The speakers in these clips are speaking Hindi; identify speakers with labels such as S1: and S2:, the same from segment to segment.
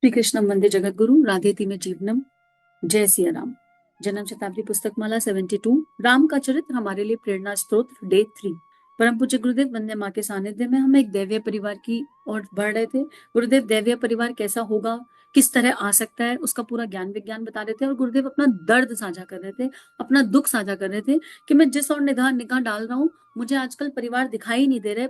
S1: श्री कृष्णम वंदे जगत गुरु राधेति में जीवनम। जय सिया राम। जन्म शताब्दी पुस्तक माला 72 राम का चरित्र हमारे लिए प्रेरणा स्त्रोत डे 3। परम पूज्य गुरुदेव वंदे माँ के सानिध्य में हम एक दैवीय परिवार की ओर बढ़ रहे थे। गुरुदेव दैवीय परिवार कैसा होगा, किस तरह आ सकता है, उसका पूरा ज्ञान विज्ञान बता रहे थे और गुरुदेव अपना दर्द साझा कर रहे थे, अपना दुख साझा कर रहे थे कि मैं जिस और निगाह निगाह डाल रहा हूँ मुझे आजकल परिवार दिखाई नहीं दे रहे।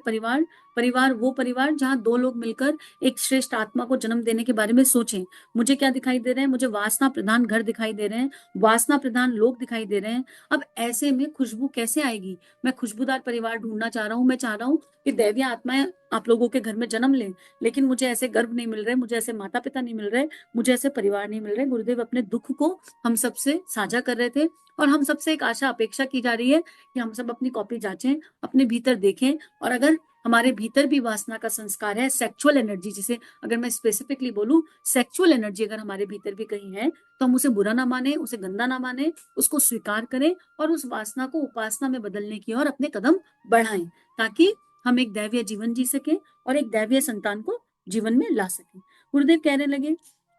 S1: परिवार वो परिवार जहाँ दो लोग मिलकर एक श्रेष्ठ आत्मा को जन्म देने के बारे में सोचें। मुझे क्या दिखाई दे रहे हैं? मुझे वासना प्रधान घर दिखाई दे रहे हैं, वासना प्रधान लोग दिखाई दे रहे हैं। अब ऐसे में खुशबू कैसे आएगी? मैं खुशबूदार परिवार ढूंढना चाह रहा हूँ। मैं चाह रहा हूँ कि दैवीय आत्माएं आप लोगों के घर में जन्म लें, लेकिन मुझे ऐसे गर्भ नहीं मिल रहे, मुझे ऐसे माता पिता नहीं मिल रहे, मुझे ऐसे परिवार नहीं मिल रहे। गुरुदेव अपने दुख को हम सबसे साझा कर रहे थे और हम सबसे एक आशा अपेक्षा की जा रही है कि हम सब अपनी कॉपी जांचें, अपने भीतर देखें और अगर हमारे भीतर भी वासना का संस्कार है, सेक्सुअल एनर्जी, जिसे अगर मैं स्पेसिफिकली बोलूं, सेक्सुअल एनर्जी अगर हमारे भीतर भी कहीं है तो हम उसे बुरा ना माने, उसे गंदा ना माने, उसको स्वीकार करें और उस वासना को उपासना में बदलने की ओर अपने कदम बढ़ाएं, ताकि हम एक दैवीय जीवन जी सके और एक दैवीय संतान को जीवन में ला सके। गुरुदेव कहने लगे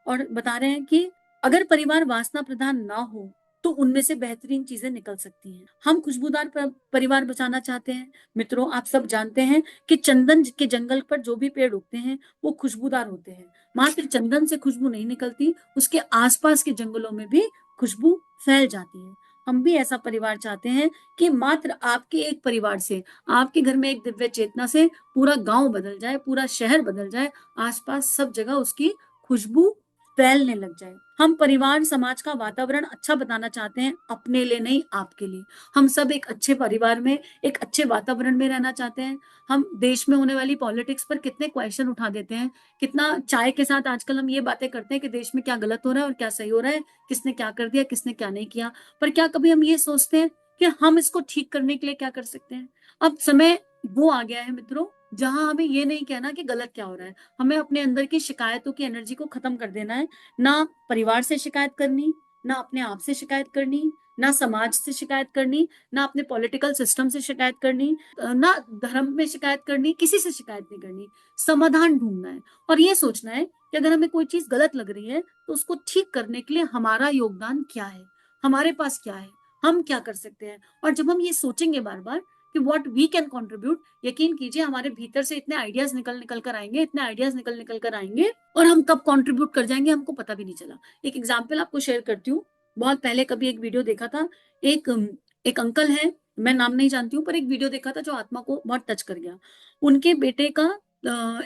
S1: और बता रहे हैं कि अगर परिवार वासना प्रधान ना हो तो उनमें से बेहतरीन चीजें निकल सकती हैं। हम खुशबूदार परिवार बचाना चाहते हैं। मित्रों, आप सब जानते हैं कि चंदन के जंगल पर जो भी पेड़ उगते हैं वो खुशबूदार होते हैं। मात्र चंदन से खुशबू नहीं निकलती, उसके आसपास के जंगलों में भी खुशबू फैल जाती है। हम भी ऐसा परिवार चाहते हैं कि मात्र आपके एक परिवार से, आपके घर में एक दिव्य चेतना से पूरा गांव बदल जाए, पूरा शहर बदल जाए, आसपास सब जगह उसकी खुशबू फैलने लग जाए। हम परिवार समाज का वातावरण अच्छा बताना चाहते हैं, अपने लिए नहीं, आपके लिए। हम सब एक अच्छे परिवार में, एक अच्छे वातावरण में रहना चाहते हैं। हम देश में होने वाली पॉलिटिक्स पर कितने क्वेश्चन उठा देते हैं, कितना चाय के साथ आजकल हम ये बातें करते हैं कि देश में क्या गलत हो रहा है और क्या सही हो रहा है, किसने क्या कर दिया, किसने क्या नहीं किया। पर क्या कभी हम ये सोचते हैं कि हम इसको ठीक करने के लिए क्या कर सकते हैं? अब समय वो आ गया है मित्रों जहां हमें ये नहीं कहना कि गलत क्या हो रहा है, हमें अपने अंदर की शिकायतों की एनर्जी को खत्म कर देना है। ना परिवार से शिकायत करनी, ना अपने आप से शिकायत करनी, ना समाज से शिकायत करनी, ना अपने पॉलिटिकल सिस्टम से शिकायत करनी, ना धर्म में शिकायत करनी, किसी से शिकायत नहीं करनी। समाधान ढूंढना है और ये सोचना है कि अगर हमें कोई चीज गलत लग रही है तो उसको ठीक करने के लिए हमारा योगदान क्या है, हमारे पास क्या है, हम क्या कर सकते हैं। और जब हम ये सोचेंगे बार बार कि व्हाट वी कैन कंट्रीब्यूट, यकीन कीजिए हमारे भीतर से इतने आइडियाज निकल निकल कर आएंगे, इतने आइडियाज निकल निकल कर आएंगे और हम कब कंट्रीब्यूट कर जाएंगे हमको पता भी नहीं चला। एक एग्जांपल आपको शेयर करती हूँ। बहुत पहले कभी एक वीडियो देखा था, एक एक अंकल है, मैं नाम नहीं जानती हूँ, पर एक वीडियो देखा था जो आत्मा को बहुत टच कर गया। उनके बेटे का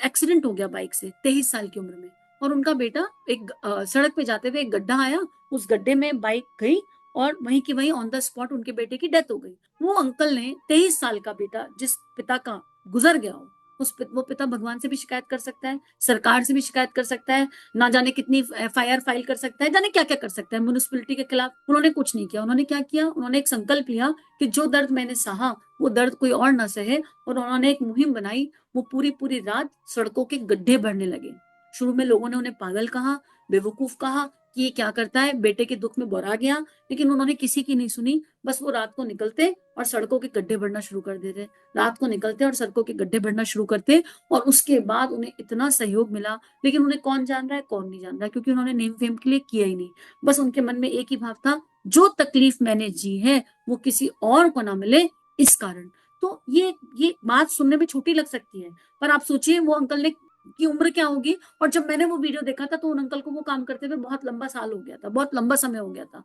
S1: एक्सीडेंट हो गया बाइक से 23 साल की उम्र में, और उनका बेटा एक सड़क पे जाते हुए एक गड्ढा आया, उस गड्ढे में बाइक गई और वहीं की वहीं ऑन द स्पॉट उनके बेटे की डेथ हो गई। वो अंकल ने 23 साल का बेटा, जिस पिता का गुजर गया हो, वो पिता भगवान से भी शिकायत कर सकता है, सरकार से भी शिकायत कर सकता है, ना जाने कितनी एफआईआर फाइल कर सकता है, जाने क्या क्या कर सकता है म्यूनिसिपैलिटी के खिलाफ। उन्होंने कुछ नहीं किया। उन्होंने क्या किया? उन्होंने एक संकल्प लिया कि जो दर्द मैंने सहा वो दर्द कोई और ना सहे, और उन्होंने एक मुहिम बनाई। वो पूरी पूरी रात सड़कों के गड्ढे भरने लगे। शुरू में लोगों ने उन्हें पागल कहा, बेवकूफ कहा कि ये क्या करता है, बेटे के दुख में बोरा गया, लेकिन उन्होंने किसी की नहीं सुनी। बस वो रात को निकलते और सड़कों के गड्ढे भरना शुरू कर देते, रात को निकलते और सड़कों के गड्ढे भरना शुरू करते, और उसके बाद उन्हें इतना सहयोग मिला। लेकिन उन्हें कौन जान रहा है, कौन नहीं जान रहा, क्योंकि उन्होंने नेम फेम के लिए किया ही नहीं। बस उनके मन में एक ही भाव था, जो तकलीफ मैंने जी है वो किसी और को ना मिले, इस कारण। तो ये बात सुनने में छोटी लग सकती है, पर आप सोचिए वो अंकल ने की उम्र क्या होगी। और जब मैंने वो वीडियो देखा था तो उन अंकल को वो काम करते हुए बहुत लंबा साल हो गया था, बहुत लंबा समय हो गया था।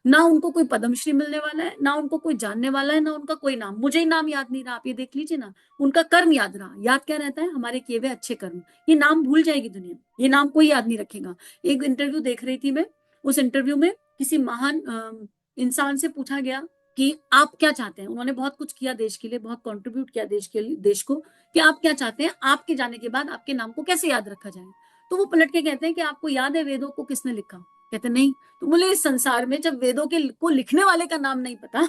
S1: ना उनको कोई पद्मश्री मिलने वाला है, ना उनको कोई जानने वाला है, ना उनका कोई नाम, मुझे ही नाम याद नहीं रहा, आप ये देख लीजिए ना। उनका कर्म याद रहा। याद क्या रहता है? हमारे किए हुए अच्छे कर्म। ये नाम भूल जाएगी दुनिया, ये नाम कोई याद नहीं रखेगा। एक इंटरव्यू देख रही थी मैं, उस इंटरव्यू में किसी महान इंसान से पूछा गया कि आप क्या चाहते हैं। उन्होंने बहुत कुछ किया देश के लिए, बहुत कंट्रीब्यूट किया देश के लिए, देश को, कि आप क्या चाहते हैं, आपके जाने के बाद आपके नाम को कैसे याद रखा जाए। तो वो पलट के कहते हैं कि आपको याद है वेदों को किसने लिखा? कहते नहीं। तो बोले इस संसार में जब वेदों के को लिखने वाले का नाम नहीं पता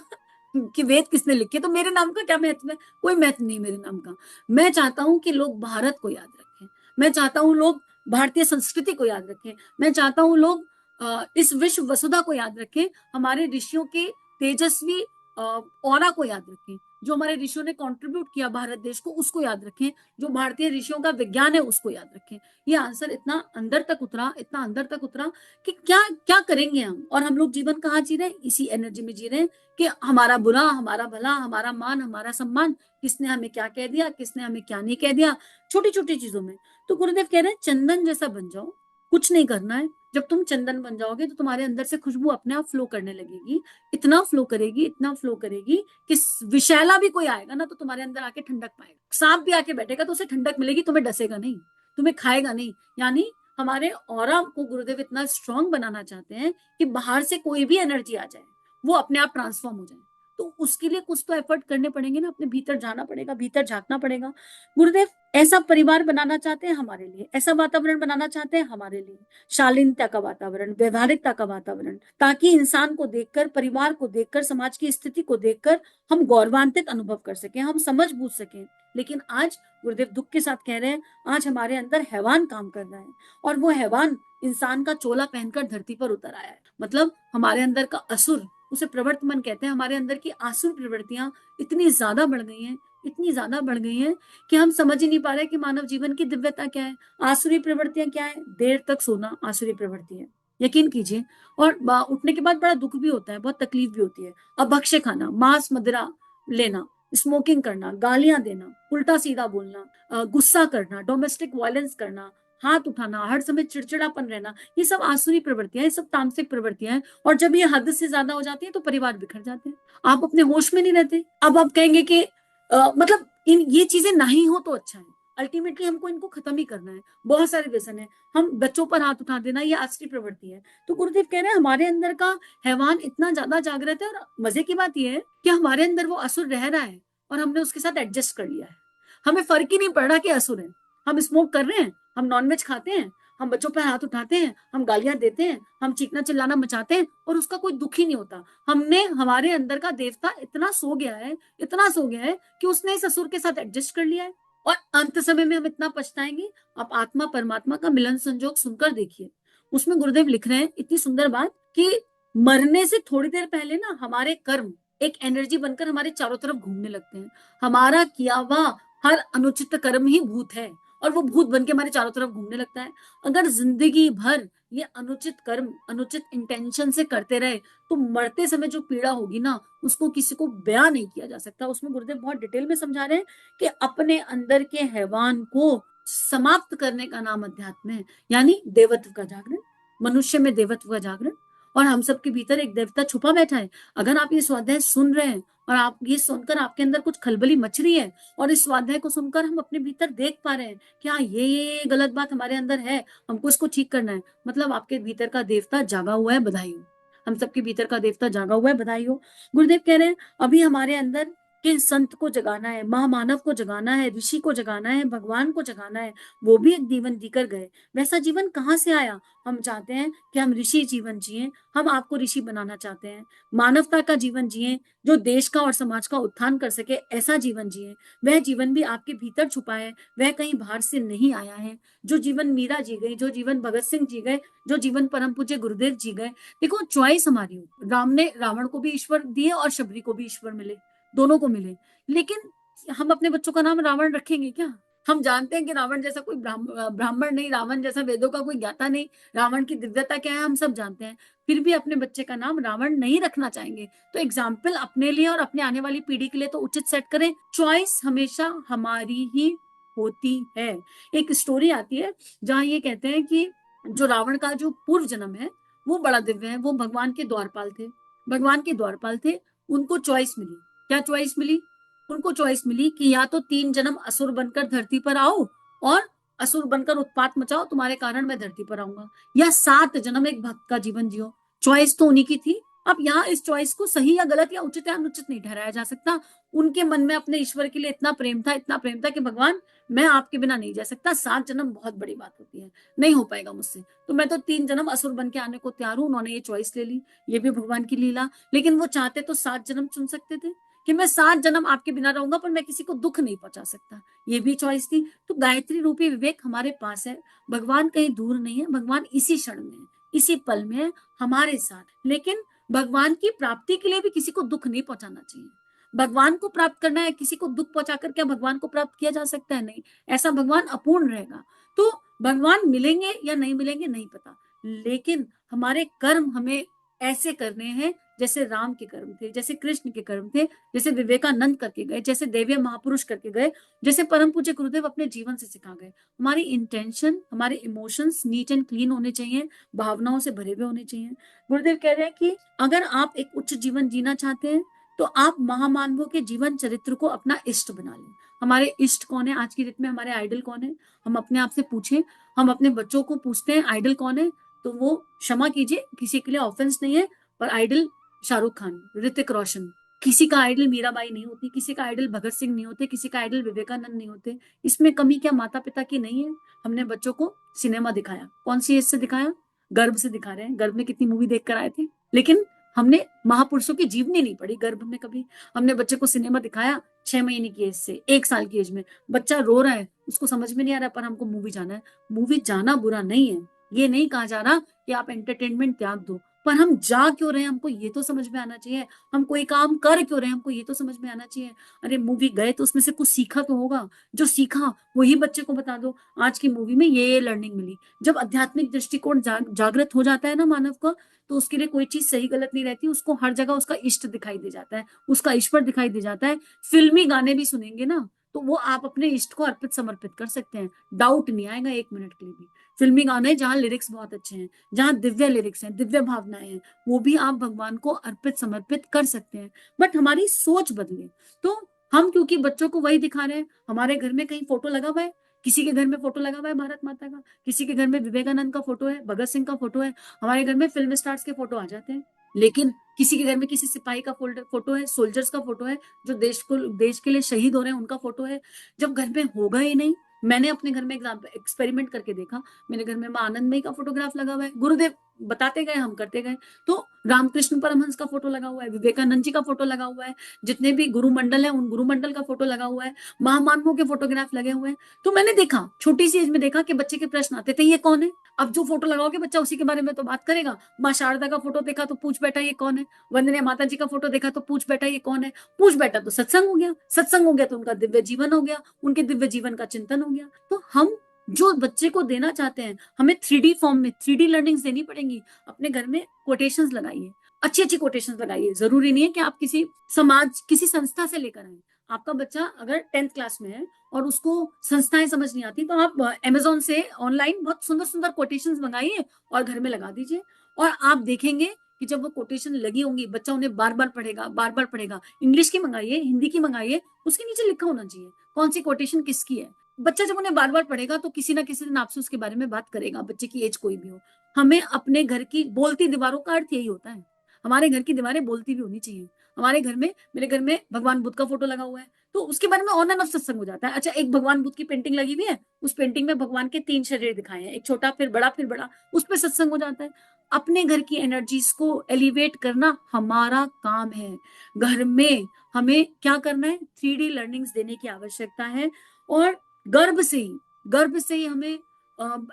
S1: कि वेद किसने लिखे, तो मेरे नाम का क्या महत्व है? कोई महत्व नहीं मेरे नाम का। मैं चाहता हूं कि लोग भारत को याद रखें, मैं चाहता हूं लोग भारतीय संस्कृति को याद रखें, मैं चाहता हूं लोग इस विश्व वसुधा को याद रखें, हमारे ऋषियों के तेजस्वी ऑरा को याद रखें। जो हमारे ऋषियों ने कंट्रीब्यूट किया भारत देश को उसको याद रखें, जो भारतीय ऋषियों का विज्ञान है उसको याद रखें। ये आंसर इतना अंदर तक उतरा, इतना अंदर तक उतरा कि क्या क्या करेंगे हम, और हम लोग जीवन कहाँ जी रहे हैं, इसी एनर्जी में जी रहे हैं कि हमारा बुरा, हमारा भला, हमारा मान, हमारा सम्मान, किसने हमें क्या कह दिया, किसने हमें क्या नहीं कह दिया, छोटी छोटी चीजों में। तो गुरुदेव कह रहे हैं चंदन जैसा बन जाओ, कुछ नहीं करना है। जब तुम चंदन बन जाओगे तो तुम्हारे अंदर से खुशबू अपने आप फ्लो करने लगेगी, इतना फ्लो करेगी, इतना फ्लो करेगी कि विषैला भी कोई आएगा ना तो तुम्हारे अंदर आके ठंडक पाएगा। सांप भी आके बैठेगा तो उसे ठंडक मिलेगी, तुम्हें डसेगा नहीं, तुम्हें खाएगा नहीं। यानी हमारे ऑरा को गुरुदेव इतना स्ट्रांग बनाना चाहते हैं कि बाहर से कोई भी एनर्जी आ जाए वो अपने आप ट्रांसफॉर्म हो जाए। तो उसके लिए कुछ तो एफर्ट करने पड़ेंगे ना, अपने भीतर जाना पड़ेगा, भीतर झांकना पड़ेगा। गुरुदेव ऐसा परिवार बनाना चाहते हैं हमारे लिए, ऐसा वातावरण बनाना चाहते हैं हमारे लिए, शालीनता का वातावरण, व्यवहारिकता का वातावरण, ताकि इंसान को देखकर, परिवार को देखकर, समाज की स्थिति को देखकर हम गौरवान्वित अनुभव कर सकें, हम समझ बूझ सकें। लेकिन आज गुरुदेव दुख के साथ कह रहे हैं, आज हमारे अंदर हैवान काम कर रहा है, और वो हैवान इंसान का चोला पहनकर धरती पर उतर आया है। मतलब हमारे अंदर का असुर, उसे प्रवर्तमन कहते हैं, हमारे अंदर की आसुर प्रवृत्तियां इतनी ज्यादा बढ़ गई हैं, इतनी ज्यादा बढ़ गई हैं कि हम समझ ही नहीं पा रहे कि मानव जीवन की दिव्यता क्या है, आसुरी प्रवृत्तियां क्या है। देर तक सोना आसुरी प्रवृत्ति है, यकीन कीजिए। और उठने के बाद बड़ा दुख भी होता है, बहुत तकलीफ भी होती है। अब भक्ष्य खाना, मांस मदिरा लेना, स्मोकिंग करना, गालियां देना, उल्टा सीधा बोलना, गुस्सा करना, डोमेस्टिक वायलेंस करना, हाथ उठाना, हर समय चिड़चिड़ापन रहना, ये सब आसुरी प्रवृत्तियां, ये सब तामसिक प्रवृत्तियां हैं। और जब ये हद से ज्यादा हो जाती है तो परिवार बिखर जाते हैं, आप अपने होश में नहीं रहते। अब आप कहेंगे कि मतलब इन ये चीजें नहीं हो तो अच्छा है, अल्टीमेटली हमको इनको खत्म ही करना है। बहुत सारे व्यसन है, हम बच्चों पर हाथ उठा देना, ये आसुरी प्रवृत्ति है। तो गुरुदेव कह रहे हैं हमारे अंदर का हैवान इतना ज्यादा जागृत है, और मजे की बात यह है कि हमारे अंदर वो असुर रह रहा है और हमने उसके साथ एडजस्ट कर लिया है। हमें फर्क ही नहीं पड़ रहा कि असुर है। हम स्मोक कर रहे हैं, हम नॉनवेज खाते हैं, हम बच्चों पर हाथ उठाते हैं, हम गालियां देते हैं, हम चीखना चिल्लाना मचाते हैं, और उसका कोई दुख ही नहीं होता। हमने, हमारे अंदर का देवता इतना सो गया है, इतना सो गया है कि उसने इस असुर के साथ एडजस्ट कर लिया है। और अंत समय में हम इतना पछताएंगे। आप आत्मा परमात्मा का मिलन संजोग सुनकर देखिए, उसमें गुरुदेव लिख रहे हैं इतनी सुंदर बात कि मरने से थोड़ी देर पहले ना हमारे कर्म एक एनर्जी बनकर हमारे चारों तरफ घूमने लगते हैं। हमारा किया हुआ हर अनुचित कर्म ही भूत है, और वो भूत बन के हमारे चारों तरफ घूमने लगता है। अगर जिंदगी भर ये अनुचित कर्म, अनुचित इंटेंशन से करते रहे तो मरते समय जो पीड़ा होगी ना, उसको किसी को बयां नहीं किया जा सकता। उसमें गुरुदेव बहुत डिटेल में समझा रहे हैं कि अपने अंदर के हैवान को समाप्त करने का नाम अध्यात्म है, यानी देवत्व का जागरण, मनुष्य में देवत्व का जागरण। और हम सबके भीतर एक देवता छुपा बैठा है। अगर आप ये स्वाध्याय सुन रहे हैं और आप ये सुनकर आपके अंदर कुछ खलबली मच रही है, और इस स्वाध्याय को सुनकर हम अपने भीतर देख पा रहे हैं कि हाँ ये गलत बात हमारे अंदर है, हमको इसको ठीक करना है, मतलब आपके भीतर का देवता जागा हुआ है, बधाई हो। हम सबके भीतर का देवता जागा हुआ है, बधाई हो। गुरुदेव कह रहे हैं अभी हमारे अंदर के संत को जगाना है, महामानव को जगाना है, ऋषि को जगाना है, भगवान को जगाना है। वो भी एक जीवन जीकर गए, वैसा जीवन कहाँ से आया। हम चाहते हैं कि हम ऋषि जीवन जिए, हम आपको ऋषि बनाना चाहते हैं। मानवता का जीवन जिए, जो देश का और समाज का उत्थान कर सके, ऐसा जीवन जिए। वह जीवन भी आपके भीतर छुपा है, वह कहीं बाहर से नहीं आया है। जो जीवन मीरा जी गई, जो जीवन भगत सिंह जी गए, जो जीवन परम पूज्य गुरुदेव जी गए। देखो चॉइस हमारी हो, राम ने रावण को भी ईश्वर दिए और शबरी को भी ईश्वर मिले, दोनों को मिले। लेकिन हम अपने बच्चों का नाम रावण रखेंगे क्या? हम जानते हैं कि रावण जैसा कोई ब्राह्मण नहीं, रावण जैसा वेदों का कोई ज्ञाता नहीं, रावण की दिव्यता क्या है हम सब जानते हैं। फिर भी अपने बच्चे का नाम रावण नहीं रखना चाहेंगे। तो एग्जाम्पल अपने लिए और अपने आने वाली पीढ़ी के लिए तो उचित सेट करें। चॉइस हमेशा हमारी ही होती है। एक स्टोरी आती है जहां ये कहते हैं कि जो रावण का जो पूर्व जन्म है वो बड़ा दिव्य है, वो भगवान के द्वारपाल थे, भगवान के द्वारपाल थे। उनको चॉइस मिली, क्या चॉइस मिली? उनको चॉइस मिली कि या तो 3 जन्म असुर बनकर धरती पर आओ और असुर बनकर उत्पात मचाओ, तुम्हारे कारण मैं धरती पर आऊंगा, या 7 जन्म एक भक्त का जीवन जियो। चॉइस तो उन्हीं की थी। अब यहाँ इस चॉइस को सही या गलत या उचित या अनुचित नहीं ठहराया जा सकता। उनके मन में अपने ईश्वर के लिए इतना प्रेम था, इतना प्रेम था कि भगवान मैं आपके बिना नहीं जा सकता, 7 जन्म बहुत बड़ी बात होती है, नहीं हो पाएगा मुझसे, तो मैं तो 3 जन्म असुर बन के आने को तैयार हूं। उन्होंने ये चॉइस ले ली, ये भी भगवान की लीला। लेकिन वो चाहते तो 7 जन्म चुन सकते थे कि मैं 7 जन्म आपके बिना रहूंगा पर मैं किसी को दुख नहीं पहुंचा सकता, ये भी चॉइस थी। तो गायत्री रूपी विवेक हमारे पास है। भगवान कहीं दूर नहीं है, भगवान इसी क्षण में है, इसी पल में है, हमारे साथ। लेकिन भगवान की प्राप्ति के लिए भी किसी को दुख नहीं पहुंचाना चाहिए। भगवान को प्राप्त करना है, किसी को दुख पहुंचाकर क्या भगवान को प्राप्त किया जा सकता है? नहीं, ऐसा भगवान अपूर्ण रहेगा। तो भगवान मिलेंगे या नहीं मिलेंगे नहीं पता, लेकिन हमारे कर्म हमें ऐसे करने हैं जैसे राम के कर्म थे, जैसे कृष्ण के कर्म थे, जैसे विवेकानंद करके गए, जैसे देवीय महापुरुष करके गए, जैसे परम पूज्य गुरुदेव अपने जीवन से सिखा गए। हमारी इंटेंशन, हमारे इमोशंस नीट एंड क्लीन होने चाहिए, भावनाओं से भरे हुए होने चाहिए। गुरुदेव कह रहे हैं कि अगर आप एक उच्च जीवन जीना चाहते हैं तो आप महामानवों के जीवन चरित्र को अपना इष्ट बना लें। हमारे इष्ट कौन है आज की डेट में? हमारे आइडल कौन है? हम अपने आप से पूछें। हम अपने बच्चों को पूछते हैं आइडल कौन है, तो वो क्षमा कीजिए, किसी के लिए ऑफेंस नहीं है, पर आइडल शाहरुख खान, ऋतिक रोशन। किसी का आइडल मीराबाई नहीं होती, किसी का आइडल भगत सिंह नहीं होते, किसी का आइडल विवेकानंद नहीं होते। इसमें कमी क्या माता पिता की नहीं है? हमने बच्चों को सिनेमा दिखाया, कौन सी एज से दिखाया? गर्भ से दिखा रहे हैं। गर्भ में कितनी मूवी देख कर आए थे, लेकिन हमने महापुरुषों की जीवनी नहीं पढ़ी गर्भ में कभी। हमने बच्चे को सिनेमा दिखाया 6 महीने की एज से, 1 साल की एज में बच्चा रो रहा है, उसको समझ में नहीं आ रहा, पर हमको मूवी जाना है। मूवी जाना बुरा नहीं है, ये नहीं कहा जा रहा कि आप एंटरटेनमेंट त्याग दो, पर हम जा क्यों रहे हैं हमको ये तो समझ में आना चाहिए। हम कोई काम कर क्यों रहे हैं हमको ये तो समझ में आना चाहिए। अरे मूवी गए तो उसमें से कुछ सीखा तो होगा, जो सीखा वही बच्चे को बता दो। आज की मूवी में ये लर्निंग मिली। जब आध्यात्मिक दृष्टिकोण जागृत हो जाता है ना मानव का, तो उसके लिए कोई चीज सही गलत नहीं रहती, उसको हर जगह उसका इष्ट दिखाई दे जाता है, उसका ईश्वर दिखाई दे जाता है। फिल्मी गाने भी सुनेंगे ना, तो वो आप अपने इष्ट को अर्पित समर्पित कर सकते हैं, डाउट नहीं आएगा 1 मिनट के लिए भी। फिल्मी गाने जहाँ लिरिक्स बहुत अच्छे हैं, जहाँ दिव्य लिरिक्स हैं, दिव्य भावनाएं हैं, वो भी आप भगवान को अर्पित समर्पित कर सकते हैं। बट हमारी सोच बदले। तो हम क्योंकि बच्चों को वही दिखा रहे हैं, हमारे घर में कहीं फोटो लगा हुआ है, किसी के घर में फोटो लगा हुआ है भारत माता का, किसी के घर में विवेकानंद का फोटो है, भगत सिंह का फोटो है, हमारे घर में फिल्म स्टार्स के फोटो आ जाते हैं। लेकिन किसी के घर में किसी सिपाही का फोटो है, सोल्जर्स का फोटो है, जो देश के लिए शहीद हो रहे हैं उनका फोटो है। जब घर में होगा ही नहीं, मैंने अपने घर में एक्सपेरिमेंट करके देखा, मेरे घर में मां आनंदमयी का फोटोग्राफ लगा हुआ है, गुरुदेव बताते गए, हम करते गए। तो रामकृष्ण परमहंस का फोटो लगा हुआ है, विवेकानंद जी का फोटो लगा हुआ है, जितने भी गुरु मंडल है उन गुरु मंडल का फोटो लगा हुआ है, महामानवों के फोटोग्राफ लगे हुए हैं। तो मैंने देखा, छोटी सी एज में देखा कि बच्चे के प्रश्न आते थे, ये कौन है? अब जो फोटो लगाओगे बच्चा उसी के बारे में तो बात करेगा। माँ शारदा का फोटो देखा तो पूछ बैठा ये कौन है, वंदनीय माता जी का फोटो देखा तो पूछ बैठा ये कौन है, पूछ बैठा तो सत्संग हो गया, सत्संग हो गया तो उनका दिव्य जीवन हो गया, उनके दिव्य जीवन का चिंतन हो गया। तो हम जो बच्चे को देना चाहते हैं, हमें 3D फॉर्म में 3D लर्निंग्स देनी पड़ेंगी। अपने घर में कोटेशंस लगाइए, अच्छी अच्छी कोटेशंस लगाइए। जरूरी नहीं है कि आप किसी समाज, किसी संस्था से लेकर आए। आपका बच्चा अगर 10th क्लास में है और उसको संस्थाएं समझ नहीं आती, तो आप अमेजोन से ऑनलाइन बहुत सुंदर सुंदर कोटेशंस मंगाइए और घर में लगा दीजिए। और आप देखेंगे कि जब वो कोटेशन लगी होंगी, बच्चा उन्हें बार बार पढ़ेगा, बार बार पढ़ेगा। इंग्लिश की मंगाइए, हिंदी की मंगाइए, उसके नीचे लिखा होना चाहिए कौन सी कोटेशन किसकी है। बच्चा जब उन्हें बार बार पढ़ेगा तो किसी ना किसी दिन आपसे उसके बारे में बात करेगा, बच्चे की एज कोई भी हो। हमें अपने घर की बोलती दीवारों का अर्थ यही होता है, हमारे घर की दीवारें बोलती भी होनी चाहिए। हमारे घर में, मेरे घर में भगवान बुद्ध का फोटो लगा हुआ है, तो उसके बारे में ऑन एंड ऑफ सत्संग हो जाता है। अच्छा, एक भगवान बुद्ध की पेंटिंग लगी हुई है, उस पेंटिंग में भगवान के 3 शरीर दिखाए हैं, एक छोटा फिर बड़ा फिर बड़ा, उस पर सत्संग हो जाता है। अपने घर की एनर्जीज को एलिवेट करना हमारा काम है। घर में हमें क्या करना है? 3D लर्निंग्स देने की आवश्यकता है। और गर्भ से ही, गर्भ से ही हमें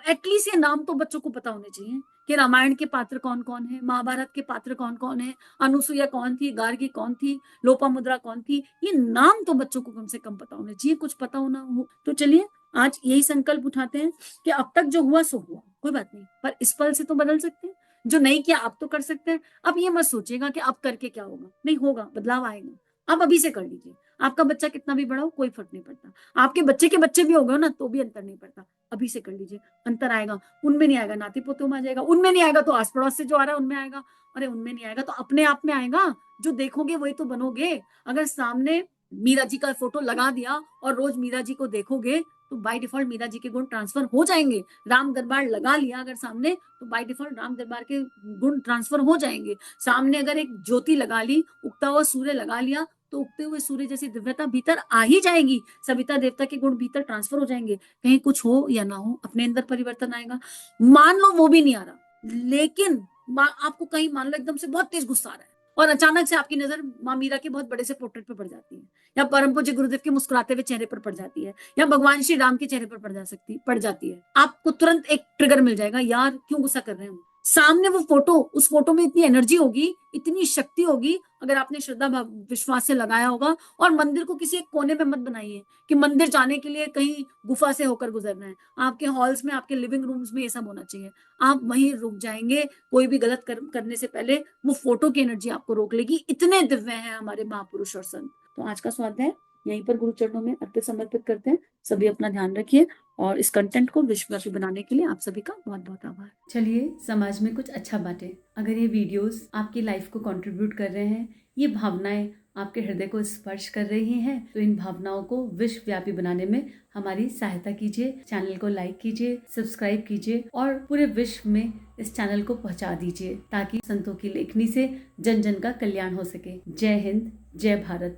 S1: एटलीस्ट ये नाम तो बच्चों को पता होने चाहिए कि रामायण के पात्र कौन कौन है, महाभारत के पात्र कौन कौन है, अनुसुईया कौन थी, गार्गी कौन थी, लोपामुद्रा कौन थी। ये नाम तो बच्चों को कम से कम पता होने चाहिए, कुछ पता होना हो। तो चलिए आज यही संकल्प उठाते हैं कि अब तक जो हुआ सो हुआ, कोई बात नहीं, पर इस पल से तो बदल सकते हैं। जो नहीं किया आप तो कर सकते हैं। अब ये मत सोचिएगा कि अब करके क्या होगा, नहीं होगा, बदलाव आएगा। अब अभी से कर लीजिए। आपका बच्चा कितना भी बड़ा हो कोई फर्क नहीं पड़ता, आपके बच्चे के बच्चे भी हो गए ना तो भी अंतर नहीं पड़ता। अभी से कर लीजिए, अंतर आएगा। उनमें नहीं आएगा, नाती पोतों में आ जाएगा। उनमें नहीं आएगा तो आस पड़ोस से जो आ रहा है उनमें आएगा। अरे उनमें नहीं आएगा तो अपने आप में आएगा। जो देखोगे वही तो बनोगे। अगर सामने मीरा जी का फोटो लगा दिया और रोज मीरा जी को देखोगे तो बाय डिफॉल्ट मीरा जी के गुण ट्रांसफर हो जाएंगे। राम दरबार लगा लिया अगर सामने, तो बाय डिफॉल्ट राम दरबार के गुण ट्रांसफर हो जाएंगे। सामने अगर एक ज्योति लगा ली, उगता हुआ सूर्य लगा लिया, तो उगते हुए सूर्य जैसी दिव्यता भीतर आ ही जाएगी। सविता देवता के गुण भीतर ट्रांसफर हो जाएंगे। कहीं कुछ हो या ना हो, अपने अंदर परिवर्तन आएगा। मान लो वो भी नहीं आ रहा, लेकिन आपको कहीं मान लो एकदम से बहुत तेज गुस्सा आ रहा है और अचानक से आपकी नजर माँ मीरा के बहुत बड़े से पोर्ट्रेट पर पड़ जाती है, या परम पूज्य गुरुदेव के मुस्कुराते हुए चेहरे पर पड़ जाती है, या भगवान श्री राम के चेहरे पर पड़ जाती है। आपको तुरंत एक ट्रिगर मिल जाएगा, यार क्यों गुस्सा कर रहे हैं हम, सामने वो फोटो, उस फोटो में इतनी एनर्जी होगी, इतनी शक्ति होगी, अगर आपने श्रद्धा विश्वास से लगाया होगा। और मंदिर को किसी एक कोने पे मत बनाइए कि मंदिर जाने के लिए कहीं गुफा से होकर गुजरना है। आपके हॉल्स में, आपके लिविंग रूम्स में ये सब होना चाहिए। आप वहीं रुक जाएंगे, कोई भी गलत करने से पहले वो फोटो की एनर्जी आपको रोक लेगी। इतने दिव्य हैं हमारे महापुरुष और संत। तो आज का स्वाध्याय यहीं पर गुरु चरणों में अर्पित समर्पित करते हैं। सभी अपना ध्यान रखिए और इस कंटेंट को विश्वव्यापी बनाने के लिए आप सभी का बहुत बहुत आभार। चलिए समाज में कुछ अच्छा बांटें। अगर ये वीडियोस आपकी लाइफ को कंट्रीब्यूट कर रहे हैं, ये भावनाएं आपके हृदय को स्पर्श कर रही हैं, तो इन भावनाओं को विश्वव्यापी बनाने में हमारी सहायता कीजिए। चैनल को लाइक कीजिए, सब्सक्राइब कीजिए और पूरे विश्व में इस चैनल को पहुंचा दीजिए, ताकि संतों की लेखनी से जन जन का कल्याण हो सके। जय हिंद, जय भारत।